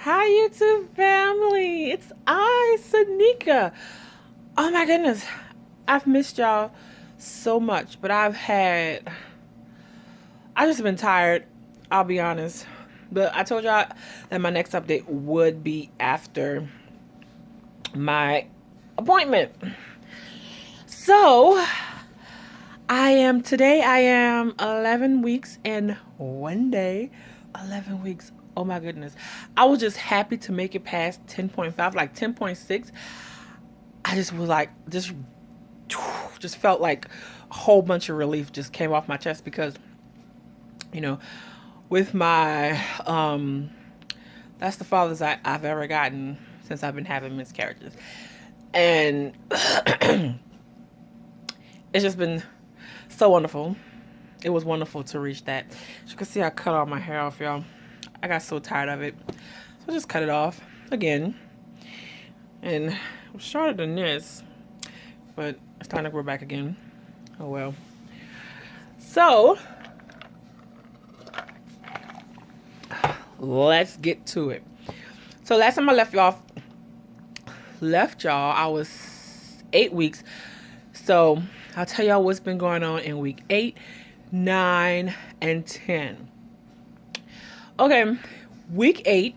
Hi, YouTube family. It's I, Sanika. Oh my goodness. I've missed y'all so much, but I've just been tired. I'll be honest. But I told y'all that my next update would be after my appointment. So, I am 11 weeks and 1 day. 11 weeks. Oh my goodness. I was just happy to make it past 10.5, like 10.6. I just was like, just felt like a whole bunch of relief just came off my chest because, you know, with my, that's the farthest I've ever gotten since I've been having miscarriages. And it's just been so wonderful. It was wonderful to reach that. As you can see, I cut all my hair off, y'all. I got so tired of it. So I just cut it off again. And it was shorter than this, but it's time to grow back again. Oh well. So let's get to it. So last time I left y'all, I was 8 weeks. So I'll tell y'all what's been going on in week 8, 9, and 10. Okay, week 8,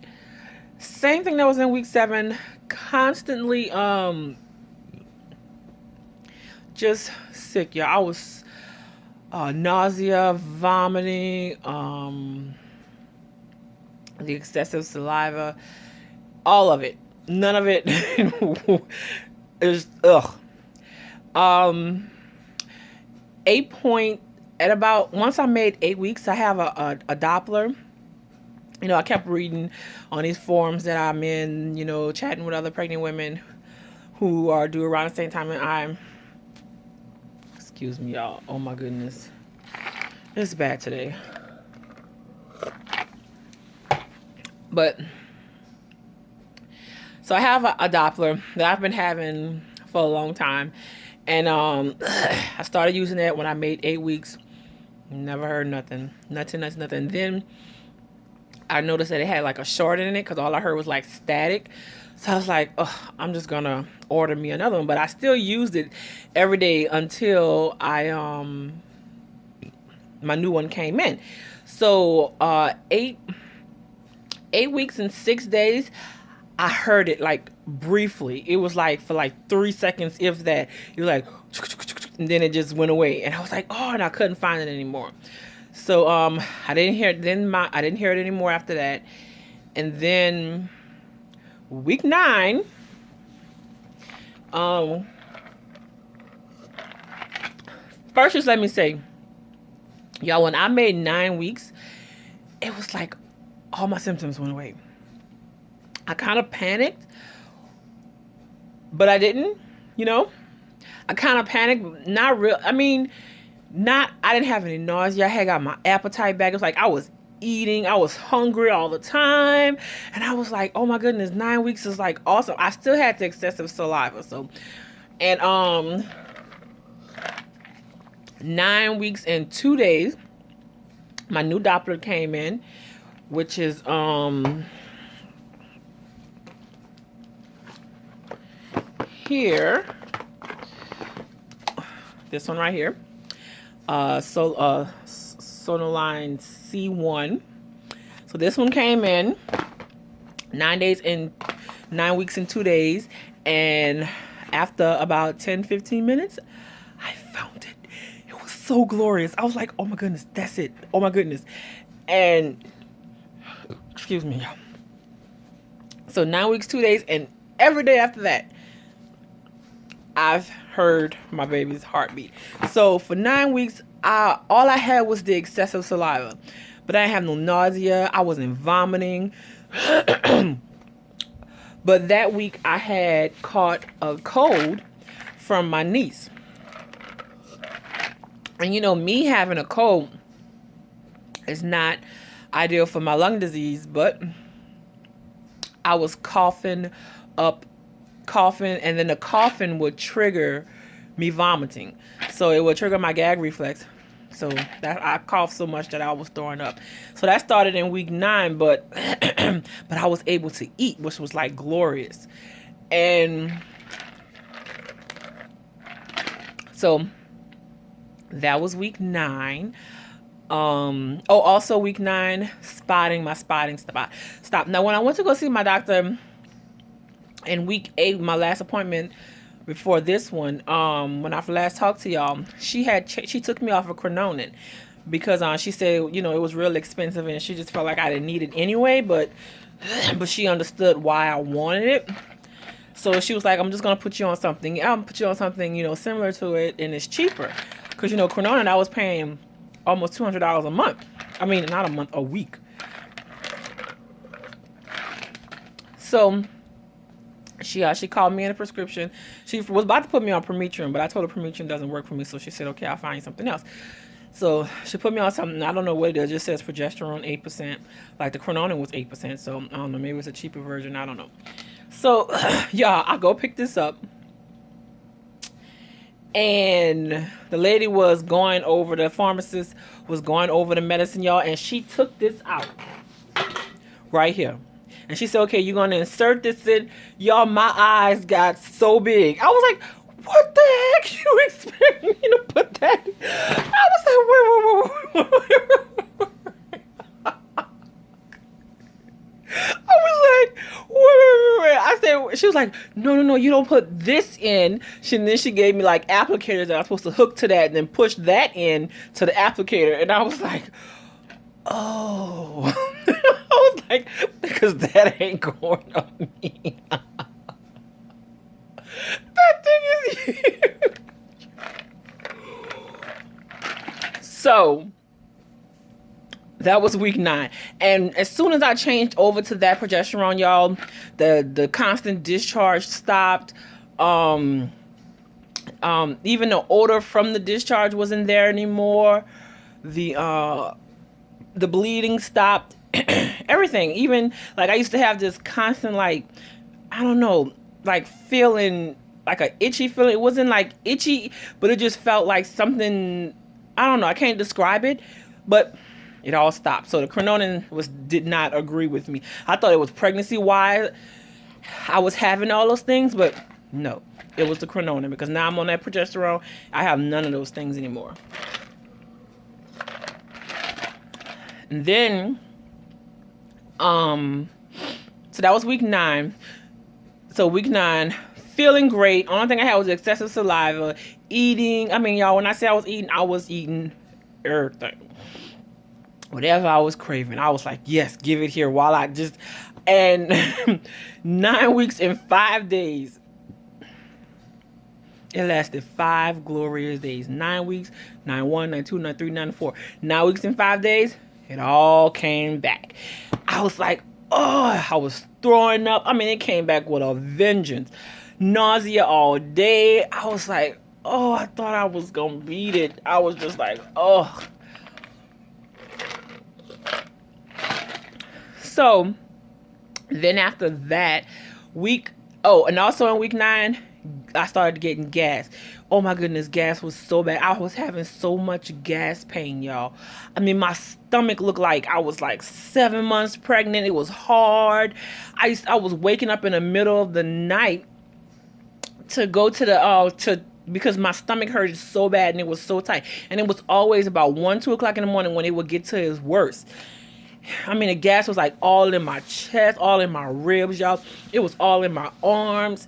same thing that was in week 7, constantly just sick, y'all. I was nausea, vomiting, the excessive saliva, all of it. None of it is ugh. 8 point at about once I made 8 weeks, I have a Doppler. I kept reading on these forums that I'm in, chatting with other pregnant women who are due around the same time and I'm. Excuse me, y'all. Oh my goodness. It's bad today. But, so I have a Doppler that I've been having for a long time. And I started using it when I made 8 weeks. Never heard nothing. Nothing. Then I noticed that it had like a short in it because all I heard was like static. So I was like, oh, I'm just gonna order me another one. But I still used it every day until my new one came in. So 8 weeks and 6 days, I heard it like briefly. It was like for like 3 seconds, if that. You're like, and then it just went away. And I was like, oh, and I couldn't find it anymore. So I didn't hear it. I didn't hear it anymore after that. And then week 9, first just let me say, y'all, when I made 9 weeks, it was like all my symptoms went away. I kind of panicked, but I didn't, I kind of panicked, not real. I mean, I didn't have any nausea. I had got my appetite back. It was like I was eating. I was hungry all the time. And I was like, oh my goodness, 9 weeks is like awesome. I still had the excessive saliva. So, and 9 weeks and 2 days, my new Doppler came in, which is here. This one right here. Sonoline C1. So this one came in 9 weeks and 2 days. And after about 10-15 minutes, I found it. It was so glorious. I was like, oh my goodness, that's it. Oh my goodness. And excuse me. So 9 weeks, 2 days, and every day after that, I've heard my baby's heartbeat. So for 9 weeks, all I had was the excessive saliva, but I didn't have no nausea. I wasn't vomiting. But that week I had caught a cold from my niece. And me having a cold is not ideal for my lung disease, but I was coughing, and then the coughing would trigger me vomiting. So it would trigger my gag reflex. So that I coughed so much that I was throwing up. So that started in week 9, but but I was able to eat, which was like glorious. And so that was week 9. Also week 9, my spotting stopped. Now when I went to go see my doctor in week 8, my last appointment before this one, when I last talked to y'all, she took me off of Crononin because she said, you know, it was real expensive and she just felt like I didn't need it anyway, but she understood why I wanted it. So she was like, I'm just gonna put you on something. I'm put you on something, you know, similar to it, and it's cheaper. Cause you know, Crononin, I was paying almost $200 a month. I mean, not a month, a week. So she called me in a prescription. She was about to put me on Promethean, but I told her Promethean doesn't work for me. So she said, okay, I'll find you something else. So she put me on something. I don't know what it is. It just says progesterone 8%. Like the Crononin was 8%. So I don't know. Maybe it's a cheaper version. I don't know. So y'all, I go pick this up. And the lady the pharmacist was going over the medicine, y'all. And she took this out right here. And she said, okay, you're going to insert this in. Y'all, my eyes got so big. I was like, what the heck you expect me to put that? I was like, wait. I was like, wait. I said, she was like, no, you don't put this in. Then she gave me like applicators that I was supposed to hook to that and then push that in to the applicator. And I was like, oh. I was like, because that ain't going on me. That thing is huge. So that was week 9. And as soon as I changed over to that progesterone, y'all, the constant discharge stopped. Even the odor from the discharge wasn't there anymore. The bleeding stopped. Everything. Even like I used to have this constant, like, I don't know, like feeling like a itchy feeling. It wasn't like itchy, but it just felt like something, I don't know, I can't describe it, but it all stopped. So the Crononin did not agree with me. I thought it was pregnancy wise I was having all those things, but no, it was the Crononin, because now I'm on that progesterone. I have none of those things anymore. And then so that was week 9. So week 9, feeling great. Only thing I had was excessive saliva. Eating. I mean, y'all, when I say I was eating everything. Whatever I was craving, I was like, yes, give it here while I just... And 9 weeks and 5 days. It lasted 5 glorious days. 9 weeks, 9-1, 9-2, 9-3, 9-4. 9 weeks and 5 days, it all came back. I was like, oh, I was throwing up. I mean, it came back with a vengeance. Nausea all day. I was like, oh, I thought I was going to beat it. I was just like, oh. So then after that and also in week 9, I started getting gas. Oh my goodness, gas was so bad. I was having so much gas pain, y'all. I mean, my stomach looked like I was like 7 months pregnant. It was hard. I was waking up in the middle of the night to go to because my stomach hurt so bad and it was so tight. And it was always about 1, 2 o'clock in the morning when it would get to its worst. I mean, the gas was like all in my chest, all in my ribs, y'all. It was all in my arms.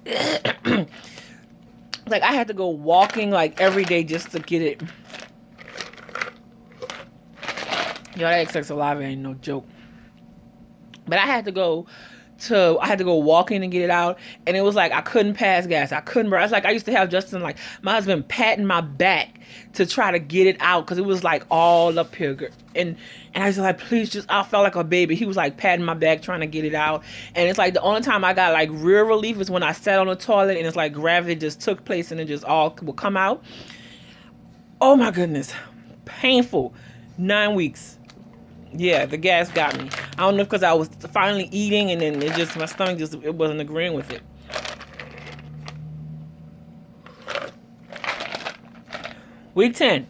Like, I had to go walking like every day just to get it. Yo, that excess saliva ain't no joke. But I had to go walking and get it out, and it was like I couldn't pass gas. I couldn't burn. It's like I used to have Justin, like my husband, patting my back to try to get it out because it was like all up here, and I was like, please, I felt like a baby. He was like patting my back trying to get it out, and it's like the only time I got like real relief is when I sat on the toilet and it's like gravity just took place and it just all will come out. Oh my goodness, painful. 9 weeks. Yeah, the gas got me. I don't know if because I was finally eating and then my stomach it wasn't agreeing with it. Week 10.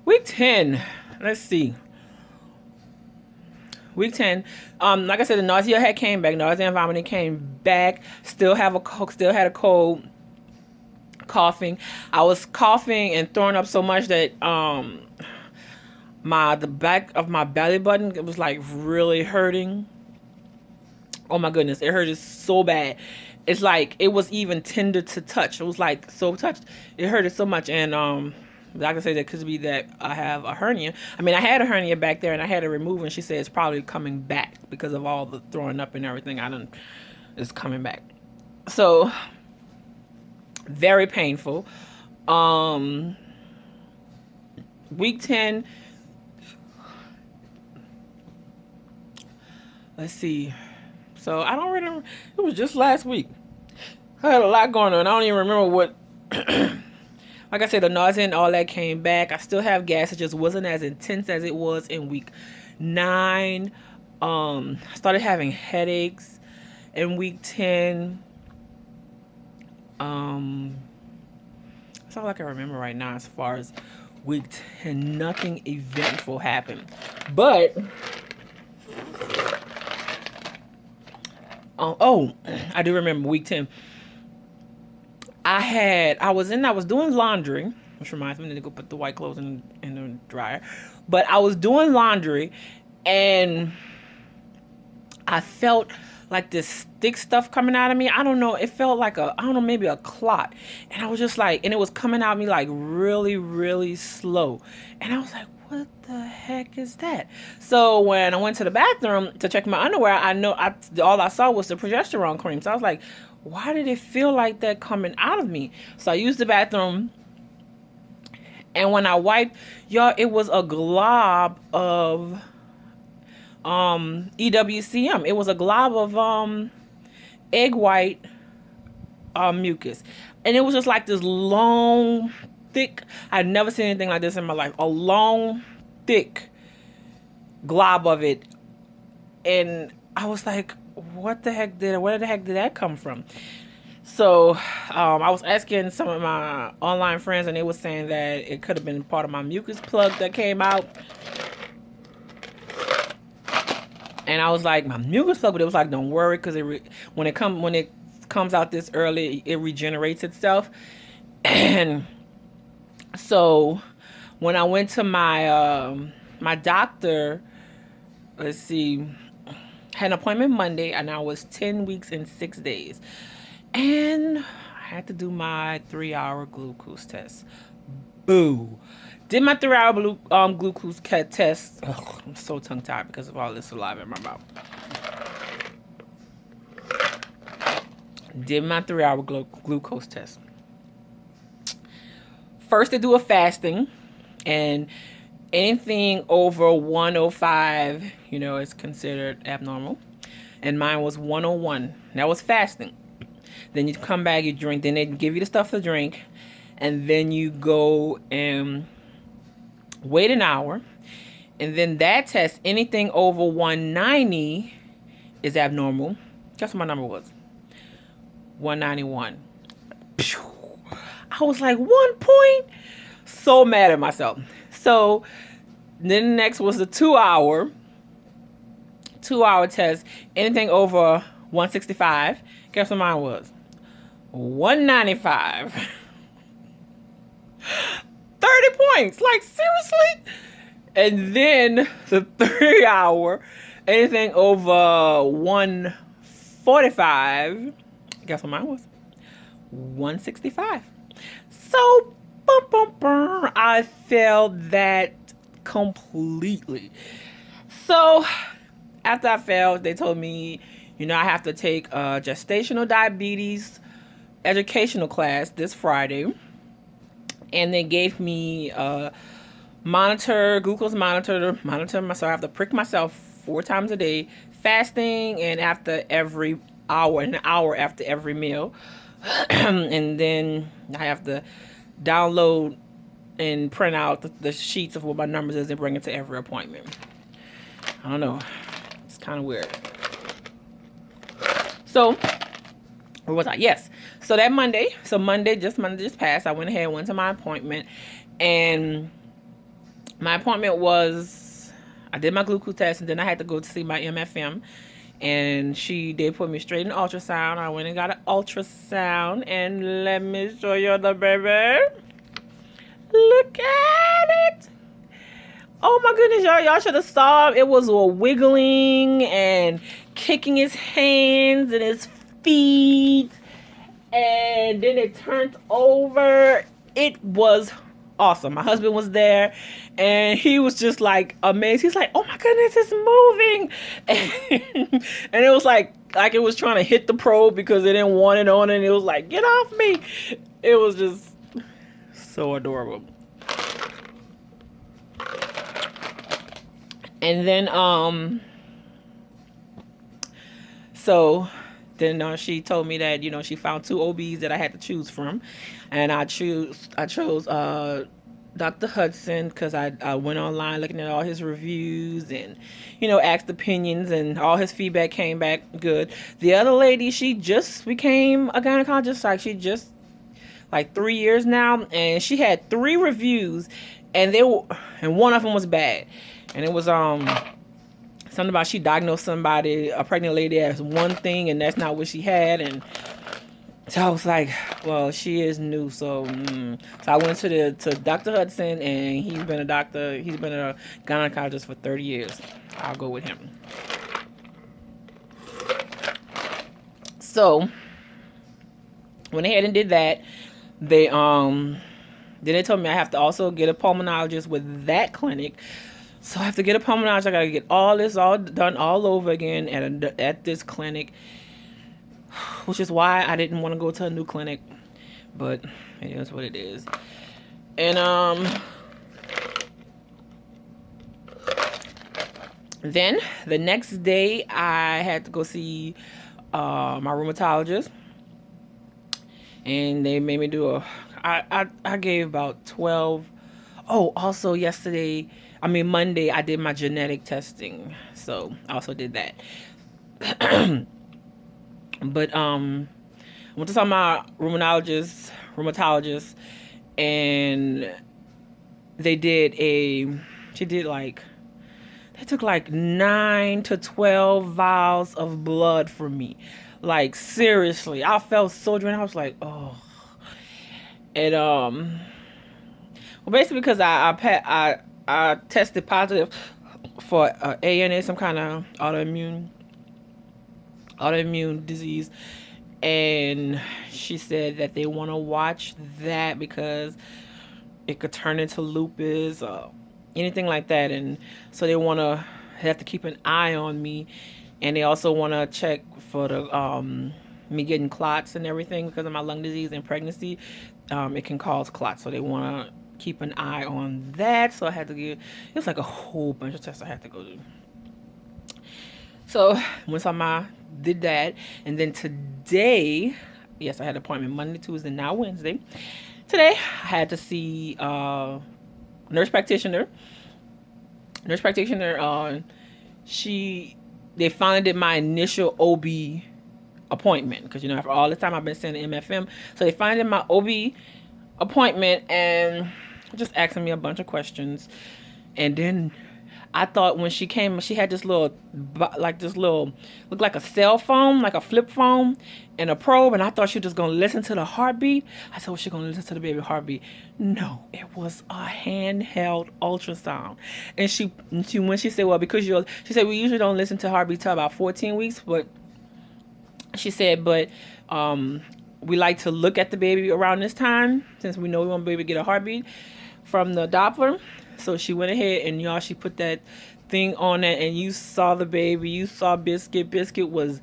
Week 10. Let's see. Week 10. Like I said, the nausea had came back. Nausea and vomiting came back. Still had a cold, coughing. I was coughing and throwing up so much that the back of my belly button, it was like really hurting. Oh my goodness, it hurted so bad. It's like it was even tender to touch. It was like so touched. It hurted so much, and the doctor said that could be that I have a hernia. I mean, I had a hernia back there, and I had it removed, and she said it's probably coming back because of all the throwing up and everything. It's coming back. So very painful. Week 10. Let's see. So I don't really. It was just last week. I had a lot going on. I don't even remember what. Like I said, the nausea and all that came back. I still have gas. It just wasn't as intense as it was in week 9. I started having headaches in week 10. That's all I can remember right now as far as week 10. Nothing eventful happened. But I do remember week 10. I was doing laundry, which reminds me to go put the white clothes in the dryer. But I was doing laundry, and I felt like this thick stuff coming out of me. I don't know. It felt like maybe a clot. And I was just like, and it was coming out of me like really, really slow. And I was like, what the heck is that? So when I went to the bathroom to check my underwear, all I saw was the progesterone cream. So I was like, why did it feel like that coming out of me? So I used the bathroom, and when I wiped, y'all, it was a glob of EWCM. It was a glob of egg white mucus, and it was just like this long, thick. I'd never seen anything like this in my life. A long, thick glob of it, and I was like, where the heck did that come from? So I was asking some of my online friends, and they were saying that it could have been part of my mucus plug that came out. And I was like, my mucus plug, but it was like, don't worry, because when it comes out this early, it regenerates itself. And so when I went to my my doctor, let's see, had an appointment Monday, and I was 10 weeks and 6 days. And I had to do my 3-hour glucose test. Boo. Did my 3-hour glucose test. Ugh, I'm so tongue-tied because of all this saliva in my mouth. Did my 3-hour glucose test. First, they do a fasting, and anything over 105, is considered abnormal. And mine was 101. That was fasting. Then you come back, you drink. Then they give you the stuff to drink. And then you go and wait an hour. And then that test, anything over 190 is abnormal. Guess what my number was? 191. I was like, 1 point? So mad at myself. So then the next was the 2-hour test. Anything over 165. Guess what mine was? 195. 30 points. Like, seriously? And then the 3-hour, anything over 145. Guess what mine was? 165. So, I failed that completely. So, after I failed, they told me, I have to take a gestational diabetes educational class this Friday. And they gave me a glucose monitor to monitor myself. I have to prick myself 4 times a day, fasting, and after every hour, an hour after every meal. And then I have to download and print out the sheets of what my numbers is and bring it to every appointment. I don't know. It's kind of weird. So, where was I? Yes. So that Monday just passed. I went ahead and went to my appointment, and My appointment was, I did my glucose test, and then I had to go to see my MFM. And they put me straight in ultrasound. I went and got an ultrasound, and let me show you the baby. Look at it. Oh my goodness, y'all should have saw it. It was wiggling and kicking his hands and his feet, and then it turned over. It was awesome. My husband was there, and he was just like amazed. He's like, "Oh my goodness, it's moving!" And it was like it was trying to hit the probe because it didn't want it on, and it was like, "Get off me!" It was just so adorable. And then so then she told me that she found 2 OBs that I had to choose from, and I chose Dr. Hudson because I went online looking at all his reviews and asked opinions, and all his feedback came back good. The other lady, she just became a gynecologist, like she just like 3 years now, and she had 3 reviews, and one of them was bad, and it was something about she diagnosed somebody, a pregnant lady, as one thing, and that's not what she had. And so I was like, well, she is new, so so I went to Dr. Hudson, and he's been a gynecologist for 30 years. I'll go with him. So went ahead and did that. They then they told me I have to also get a pulmonologist with that clinic. So I have to get a pulmonologist. I gotta get all this done all over again at this clinic, which is why I didn't want to go to a new clinic, but it is what it is. And then the next day I had to go see my rheumatologist, and they made me do I gave about 12. Oh, also Monday, I did my genetic testing, so I also did that. But I went to see my rheumatologist, and they took like 9 to 12 vials of blood from me. Like, seriously, I felt so drained. I was like, oh. And well, basically because I tested positive for ANA, some kind of autoimmune disease, and she said that they want to watch that because it could turn into lupus or anything like that, and so they have to keep an eye on me, and they also want to check for the me getting clots and everything because of my lung disease and pregnancy. It can cause clots, so they want to keep an eye on that. So I had to it was like a whole bunch of tests I had to go do. So once did that, and then today, yes, I had an appointment Monday, Tuesday, now Wednesday. Today I had to see nurse practitioner. They finally did my initial OB appointment because after all the time I've been sending MFM, so they finally did my OB appointment and just asking me a bunch of questions. And then I thought when she came, she had this little looked like a cell phone, like a flip phone, and a probe, and I thought she was just gonna listen to the heartbeat. I said, well, she's gonna listen to the baby heartbeat. No, it was a handheld ultrasound. And she when she said, well, because she said we usually don't listen to heartbeat till about 14 weeks, but she said, but we like to look at the baby around this time since we know we want the baby to get a heartbeat from the Doppler. So she went ahead and she put that thing on it, and you saw the baby. You saw Biscuit. Biscuit was,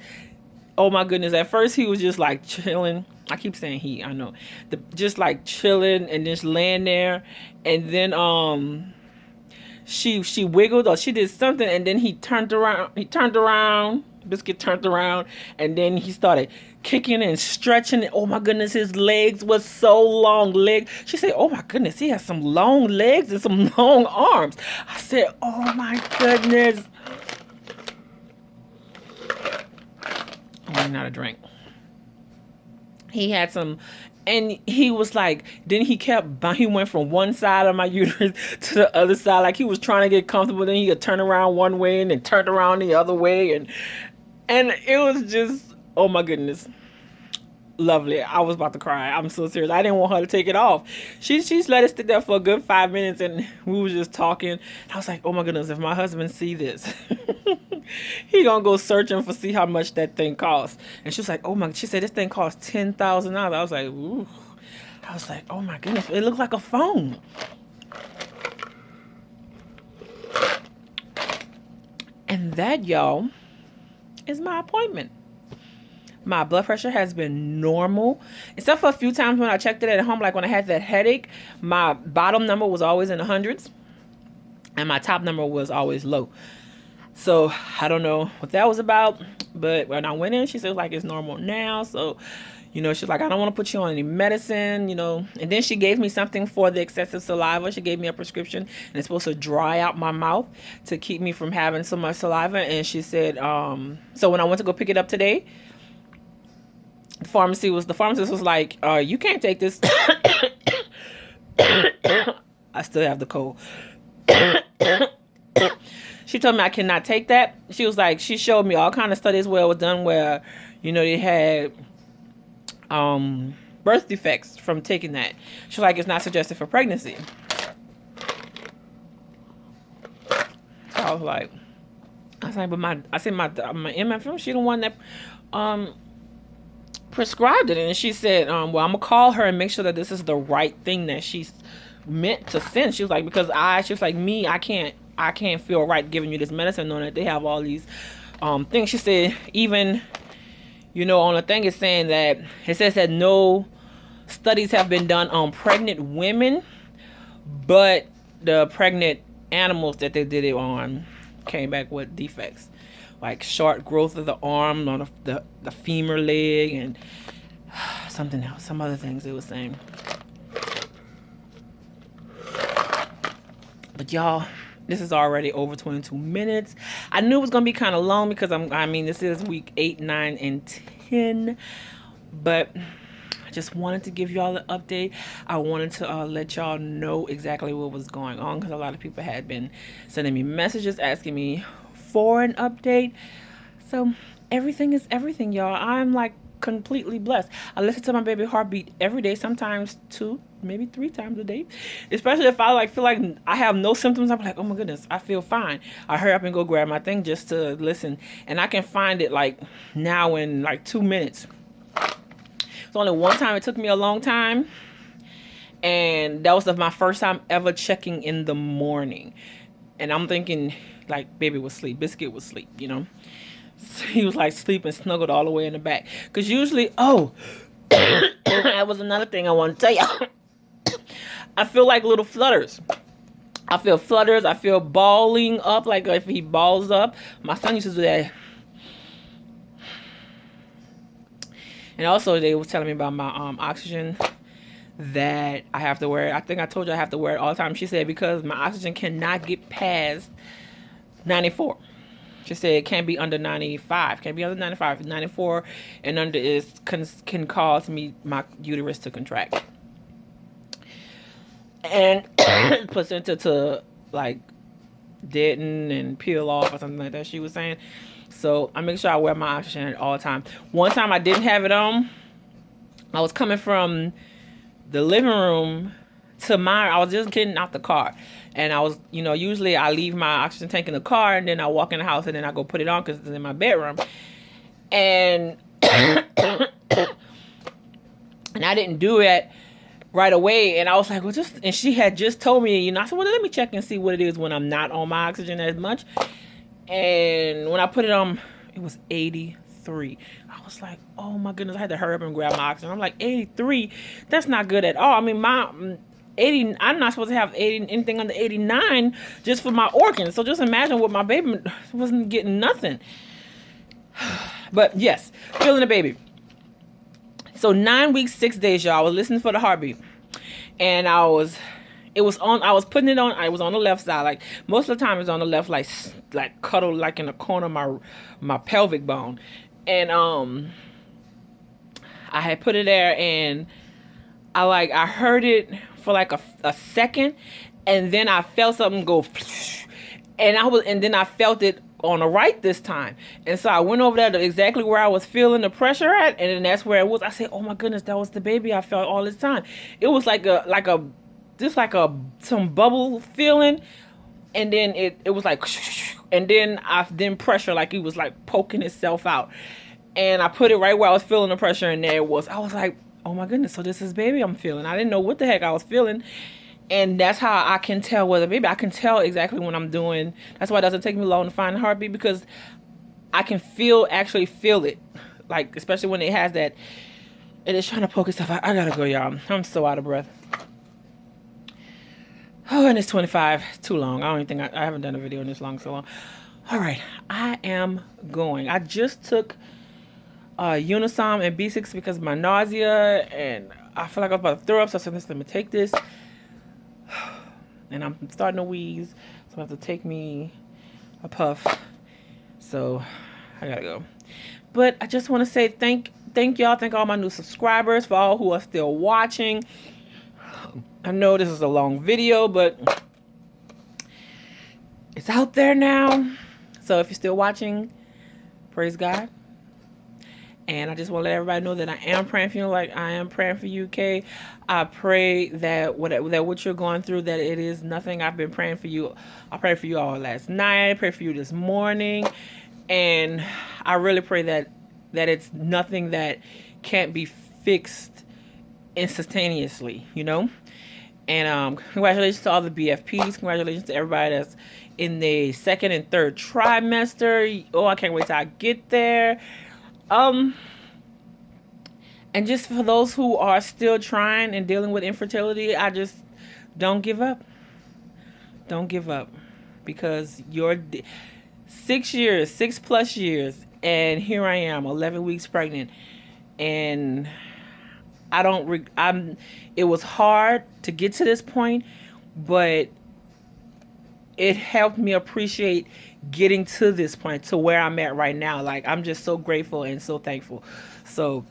oh my goodness. At first he was just like chilling. I keep saying he, I know. Just like chilling and just laying there. And then she wiggled or she did something, and then he turned around. Biscuit turned around, and then he started kicking and stretching. Oh my goodness, his legs was so long. She said, oh my goodness, he has some long legs and some long arms. I said, oh my goodness. I'm running out of drink. he had some, and he was like, then he went from one side of my uterus to the other side, like he was trying to get comfortable. Then he could turn around one way and then turn around the other way, and it was just, oh my goodness, lovely. I was about to cry. I'm so serious. I didn't want her to take it off. She's let us sit there for a good 5 minutes, and we was just talking. I was like, oh my goodness, if my husband see this, he gonna go searching for see how much that thing costs. And she was like, oh my, she said this thing costs $10,000. I was like, ooh. I was like, oh my goodness, it looks like a phone. And that, y'all, is my appointment. My blood pressure has been normal, except for a few times when I checked it at home, like when I had that headache. My bottom number was always in the hundreds, and my top number was always low. So I don't know what that was about, but when I went in, she said like it's normal now. So, she's like, I don't want to put you on any medicine, And then she gave me something for the excessive saliva. She gave me a prescription, and it's supposed to dry out my mouth to keep me from having so much saliva. And she said, so when I went to go pick it up today, the pharmacist was like, you can't take this. I still have the cold. She told me I cannot take that. She was like, she showed me all kind of studies where it was done where, they had birth defects from taking that. She was like, it's not suggested for pregnancy. So I was like, but my MFM, she the one that prescribed it. And she said, well, I'm gonna call her and make sure that this is the right thing that she's meant to send. She was like, because she was like, me, I can't feel right giving you this medicine knowing that they have all these things. She said, even, on the thing it's saying that it says that no studies have been done on pregnant women, but the pregnant animals that they did it on came back with defects, like short growth of the arm on the femur leg and something else, some other things they were saying. But y'all, this is already over 22 minutes. I knew it was gonna be kind of long because this is week 8, 9, and 10. But I just wanted to give y'all an update. I wanted to let y'all know exactly what was going on because a lot of people had been sending me messages asking me for an update. So everything is everything, y'all. I'm like completely blessed. I listen to my baby heartbeat every day, sometimes 2, maybe 3 times a day. Especially if I feel like I have no symptoms, I'm like, oh my goodness, I feel fine. I hurry up and go grab my thing just to listen, and I can find it like now in like 2 minutes. It's only one time it took me a long time, and that was my first time ever checking in the morning. And I'm thinking like baby was asleep, Biscuit was asleep, He was like sleeping, snuggled all the way in the back. Because usually, that was another thing I want to tell you. I feel like little flutters. I feel balling up, like if he balls up. My son used to do that. And also, they was telling me about my oxygen that I have to wear. I think I told you I have to wear it all the time. She said because my oxygen cannot get past 94. She said it can't be under 95. Can't be under 95. 94 and under can cause my uterus to contract. And placenta to like deaden and peel off or something like that, she was saying. So I make sure I wear my oxygen at all times. One time I didn't have it on. I was coming from the living room to I was just getting out the car. And I was, usually I leave my oxygen tank in the car and then I walk in the house and then I go put it on because it's in my bedroom. And and I didn't do it right away. And I was like, and she had just told me, I said, well, let me check and see what it is when I'm not on my oxygen as much. And when I put it on, it was 83. I was like, oh my goodness, I had to hurry up and grab my oxygen. I'm like, 83? That's not good at all. I mean, my 80, I'm not supposed to have anything under 89 just for my organs. So just imagine what my baby wasn't getting nothing. But yes, feeling the baby. So 9 weeks, 6 days, y'all. I was listening for the heartbeat. And I was putting it on, I was on the left side. Like most of the time it's on the left, like cuddled like in the corner of my pelvic bone. And I I had put it there, and I heard it for like a second, and then I felt something go, and then I felt it on the right this time, and so I went over there to exactly where I was feeling the pressure at, and then that's where it was. I said, "Oh my goodness, that was the baby I felt all this time." It was like some bubble feeling, and then it was like, and then pressure, like it was like poking itself out, and I put it right where I was feeling the pressure, and there it was. I was like, "Oh my goodness, so this is baby I'm feeling." I didn't know what the heck I was feeling. And that's how I can tell whether baby. I can tell exactly when I'm doing. That's why it doesn't take me long to find the heartbeat, because I can actually feel it. Like, especially when it has that, it is trying to poke itself out. I gotta go, y'all. I'm so out of breath. Oh, and it's 25. Too long. I don't even think I haven't done a video in this long so long. All right, I am going. I just took Unisom and B6 because of my nausea, and I feel like I was about to throw up, so I said, let me take this. And I'm starting to wheeze, so I have to take me a puff. So I gotta go. But I just want to say thank y'all. Thank all my new subscribers, for all who are still watching. I know this is a long video, but it's out there now. So if you're still watching, praise God. And I just want to let everybody know that I am praying for you, like I am praying for you, Kay. I pray that what you're going through, that it is nothing. I've been praying for you. I prayed for you all last night. I prayed for you this morning. And I really pray that it's nothing that can't be fixed instantaneously, you know? And congratulations to all the BFPs. Congratulations to everybody that's in the second and third trimester. Oh, I can't wait till I get there. And just for those who are still trying and dealing with infertility, I just don't give up. Don't give up, because you're 6+ years, and here I am, 11 weeks pregnant, and it was hard to get to this point, but it helped me appreciate getting to this point, to where I'm at right now. Like, I'm just so grateful and so thankful. So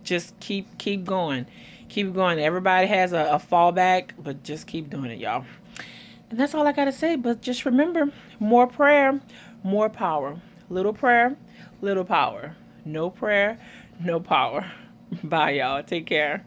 just keep going. Keep going. Everybody has a fallback, but just keep doing it, y'all. And that's all I got to say. But just remember, more prayer, more power. Little prayer, little power. No prayer, no power. Bye, y'all. Take care.